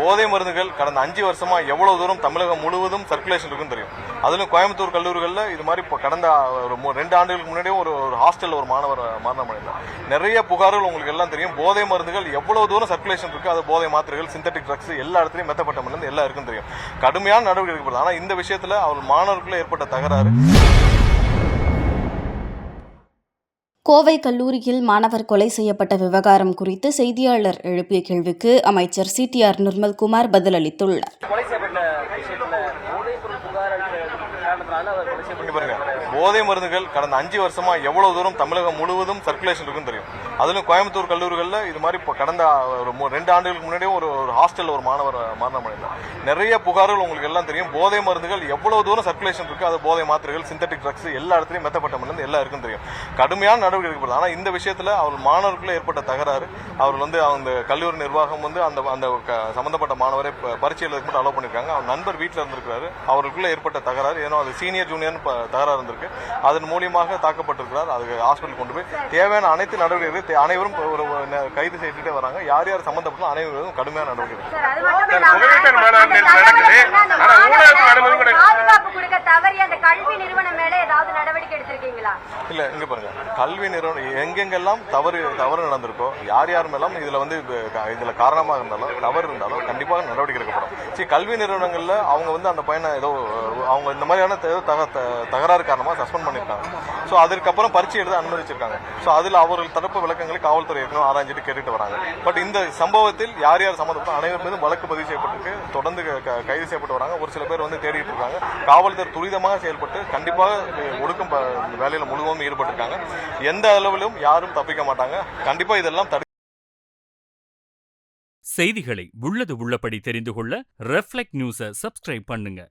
போதை மருந்துகள் கடந்த 5 வருஷமா எவ்வளவு தூரம் தமிழகம் முழுவதும் சர்க்குலேஷன் இருக்குன்னு தெரியும். அதிலும் கோயம்புத்தூர் கல்லூரிகளில் இது மாதிரி இப்போ கடந்த ஒரு 2 ஆண்டுகளுக்கு முன்னாடியே ஒரு ஹாஸ்டலில் ஒரு மாணவர் மரணம் அடைந்தார். நிறைய புகார்கள் உங்களுக்கு எல்லாம் தெரியும். போதை மருந்துகள் எவ்வளவு தூரம் சர்க்குலேஷன் இருக்கு, அது போதை மாத்திரைகள், சிந்தட்டிக் ட்ரக்ஸ் எல்லா இடத்துலையும் மெத்தப்பட்டமிருந்து எல்லாம் இருக்குன்னு தெரியும். கடுமையான நடவடிக்கை எடுக்கப்படுது. ஆனால் இந்த விஷயத்தில் அவர் மாணவர்களுக்குள்ள ஏற்பட்ட தகராறு. கோவை கல்லூரியில் மாணவர் கொலை செய்யப்பட்ட விவகாரம் குறித்து செய்தியாளர் எழுப்பிய கேள்விக்கு அமைச்சர் CTR நிர்மல்குமார் பதிலளித்துள்ளார். போதை மருந்துகள் கடந்த 5 வருஷமா எவ்வளவு தூரம் தமிழகம் முழுவதும் சர்க்குலேஷன் இருக்குன்னு தெரியும். அதிலும் கோயம்புத்தூர் கல்லூரிகளில் இது மாதிரி இப்போ கடந்த ஒரு 2 ஆண்டுகளுக்கு முன்னாடியே ஒரு ஹாஸ்டலில் ஒரு மாணவர் மரணம் அடைந்தார். நிறைய புகார்கள் உங்களுக்கு எல்லாம் தெரியும். போதை மருந்துகள் எவ்வளவு தூரம் சர்க்குலேஷன் இருக்கு, அது போதை மாத்திரைகள், சிந்தட்டிக் ட்ரக்ஸ் எல்லா இடத்துலையும் மெத்தப்பட்டமிருந்து எல்லாம் இருக்குன்னு தெரியும். கடுமையான நடவடிக்கை எடுக்கப்படுது. ஆனால் இந்த விஷயத்தில் அவர் மாணவர்களுக்குள்ள ஏற்பட்ட தகராறு. அவர் அந்த கல்லூரி நிர்வாகம் அந்த சம்பந்தப்பட்ட மாணவரை பரீட்சை எழுதுக்கு மட்டும் அலோவ் பண்ணிருக்காங்க. அவர் நண்பர் வீட்டில் இருந்திருக்காரு. அவருக்குள்ள ஏற்பட்ட தகராறு, ஏன்னா அது சீனியர் ஜூனியர் தகராறு இருந்திருக்கு. அதன் மூலியமாக தாக்கப்பட்டிருக்கிறார். அதுக்கு ஹாஸ்பிட்டல் கொண்டு போய் தேவையான அனைத்து நடவடிக்கைகள் அனைவரும் ஒரு கைது செய்துட்டே வராங்க. யார் யார் சம்பந்தப்பட்ட அனைவரும் கடுமையான நடவடிக்கை. இல்ல, இங்க பாருங்க, கல்வி நிறுவனம் எங்கெங்கெல்லாம் தவறு நடந்திருக்கோ, யார் யார் மேலும் இதுல காரணமாக இருந்தாலும் தவறு இருந்தாலும் கண்டிப்பாக நடவடிக்கை எடுக்கப்படும். கல்வி நிறுவனங்கள்ல அவங்க அந்த பையனை ஏதோ அவங்க இந்த மாதிரியான தகராறு காரணமா சஸ்பெண்ட் பண்ணிருக்காங்க. ஸோ அதுக்கப்புறம் பரீட்சை எழுத அனுமதிச்சிருக்காங்க. ஸோ அதில் அவர்கள் தரப்பு விளக்கங்களை காவல்துறை ஏற்கனவே ஆராய்ச்சிட்டு கேட்டுட்டு வராங்க. பட் இந்த சம்பவத்தில் யார் யார் சம்பந்தப்பட்ட அனைவர் மீதும் வழக்கு பதிவு செய்யப்பட்டிருக்கு. தொடர்ந்து கைது செய்யப்பட்டு வராங்க. ஒரு சில பேர் தேடிட்டு இருக்காங்க. காவல்துறை துரிதமாக செயல்பட்டு கண்டிப்பாக ஒடுக்கும் வேலையில முழுவதும் ஈடுபட்டிருக்காங்க. எந்த அளவிலும் யாரும் தப்பிக்க மாட்டாங்க. கண்டிப்பா இதெல்லாம் செய்திகளை உள்ளது உள்ளபடி தெரிந்து கொள்ள ரெஃப்ளெக்ட் நியூஸை சப்ஸ்கிரைப் பண்ணுங்க.